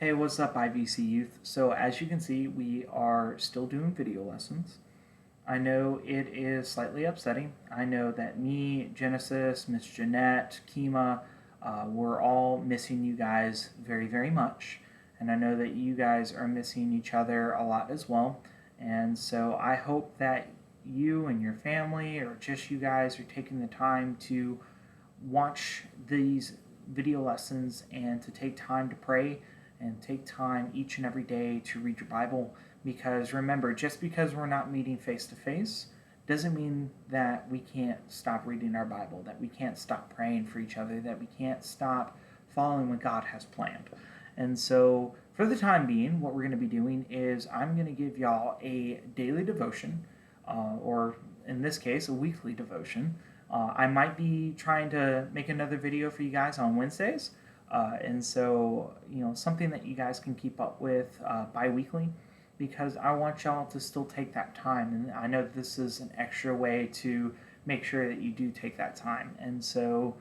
Hey, what's up, IVC Youth? So, as you can see, we are still doing video lessons. I know it is slightly upsetting. I know that me, Genesis, Miss Jeanette, Kima, we're all missing you guys very, very much. And I know that you guys are missing each other a lot as well. And so I hope that you and your family, or just you guys, are taking the time to watch these video lessons and to take time to pray and take time each and every day to read your Bible. Because remember, just because we're not meeting face to face doesn't mean that we can't stop reading our Bible, that we can't stop praying for each other, that we can't stop following what God has planned. And so, for the time being, what we're going to be doing is I'm going to give y'all a daily devotion, or in this case, a weekly devotion. I might be trying to make another video for you guys on Wednesdays. And so, something that you guys can keep up with bi weekly, because I want y'all to still take that time. And I know this is an extra way to make sure that you do take that time. And so,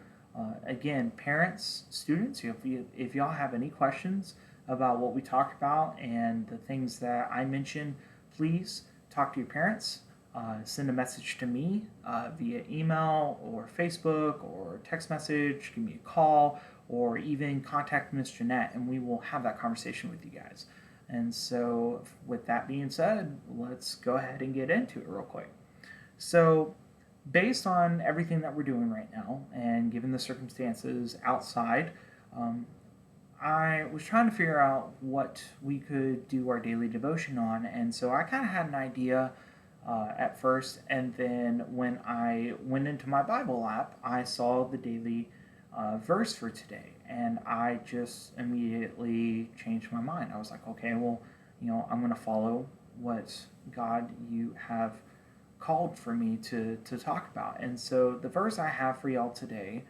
again, parents, students, if y'all have any questions about what we talked about and the things that I mentioned, please talk to your parents. Send a message to me via email or Facebook or text message, give me a call, or even contact Miss Jeanette, and we will have that conversation with you guys. And so, with that being said, let's go ahead and get into it real quick. So, based on everything that we're doing right now, and given the circumstances outside, I was trying to figure out what we could do our daily devotion on, and so I kind of had an idea at first, and then when I went into my Bible app, I saw the daily verse for today, and I just immediately changed my mind. I was like, okay, well, I'm going to follow what God you have called for me to talk about. And so the verse I have for y'all today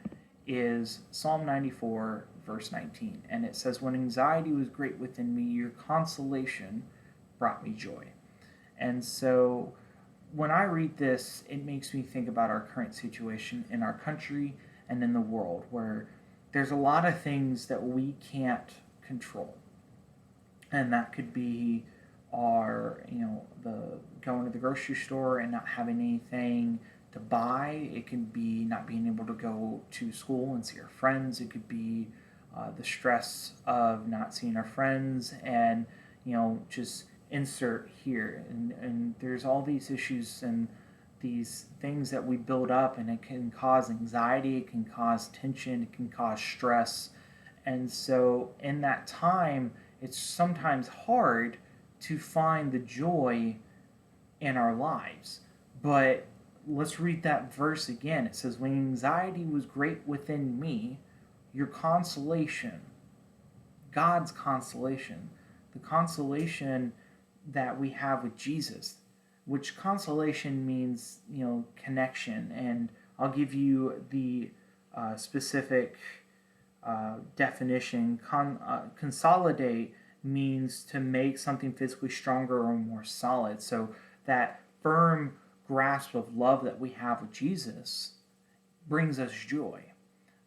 is Psalm 94, verse 19, and it says, "When anxiety was great within me, your consolation brought me joy." And so when I read this, it makes me think about our current situation in our country and in the world, where there's a lot of things that we can't control. And that could be the going to the grocery store and not having anything to buy. It could be not being able to go to school and see our friends. It could be the stress of not seeing our friends, and just insert here. And there's all these issues and these things that we build up, and it can cause anxiety, it can cause tension, it can cause stress. And so in that time, it's sometimes hard to find the joy in our lives. But let's read that verse again. It says, "When anxiety was great within me, your consolation," God's consolation, the consolation that we have with Jesus, which consolation means, connection. And I'll give you the specific definition. Consolidate means to make something physically stronger or more solid. So that firm grasp of love that we have with Jesus brings us joy.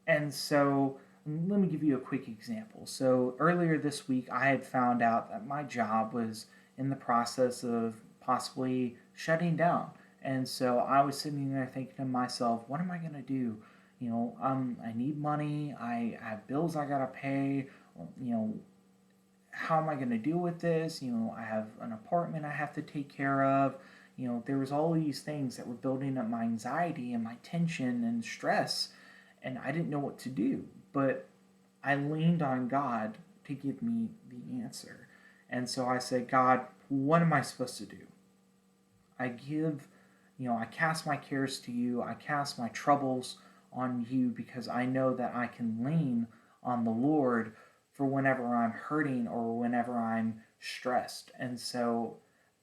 And so let me give you a quick example. So earlier this week, I had found out that my job was in the process of possibly shutting down. And so I was sitting there thinking to myself, what am I going to do? I need money. I have bills I got to pay. How am I going to deal with this? I have an apartment I have to take care of. There was all these things that were building up my anxiety and my tension and stress, and I didn't know what to do. But I leaned on God to give me the answer. And so I said, God, what am I supposed to do? I cast my cares to you. I cast my troubles on you, because I know that I can lean on the Lord for whenever I'm hurting or whenever I'm stressed. And so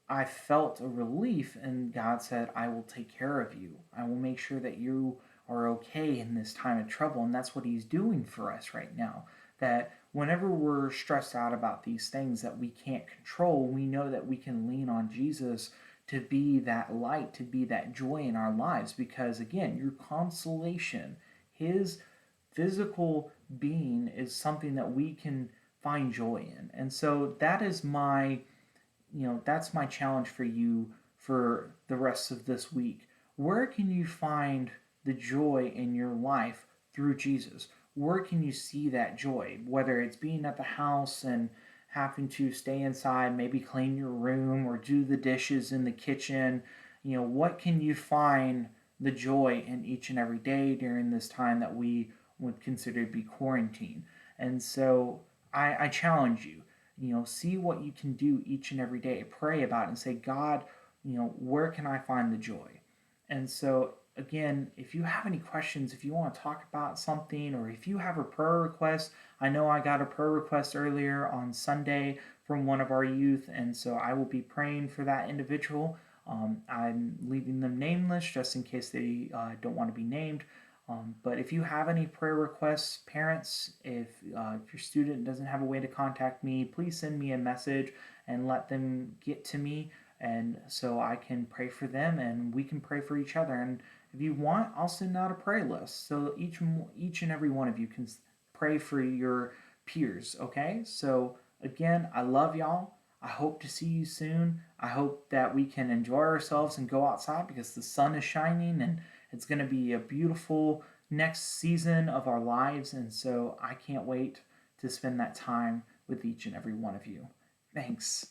I felt a relief, and God said, I will take care of you. I will make sure that you are okay in this time of trouble. And that's what He's doing for us right now. That whenever we're stressed out about these things that we can't control, we know that we can lean on Jesus to be that light, to be that joy in our lives. Because again, your consolation, His physical being, is something that we can find joy in. And so that is my, that's my challenge for you for the rest of this week. Where can you find the joy in your life through Jesus? Where can you see that joy? Whether it's being at the house and having to stay inside, maybe clean your room or do the dishes in the kitchen, what can you find the joy in each and every day during this time that we would consider to be quarantine? And so I challenge you, see what you can do each and every day. Pray about it and say, God, where can I find the joy? And so, again, if you have any questions, if you want to talk about something, or if you have a prayer request, I know I got a prayer request earlier on Sunday from one of our youth, and so I will be praying for that individual. I'm leaving them nameless just in case they don't want to be named. But if you have any prayer requests, parents, if your student doesn't have a way to contact me, please send me a message and let them get to me, and so I can pray for them and we can pray for each other. And if you want, I'll send out a prayer list so each and every one of you can pray for your peers. Okay? So again, I love y'all. I hope to see you soon. I hope that we can enjoy ourselves and go outside because the sun is shining and it's going to be a beautiful next season of our lives. And so I can't wait to spend that time with each and every one of you. Thanks.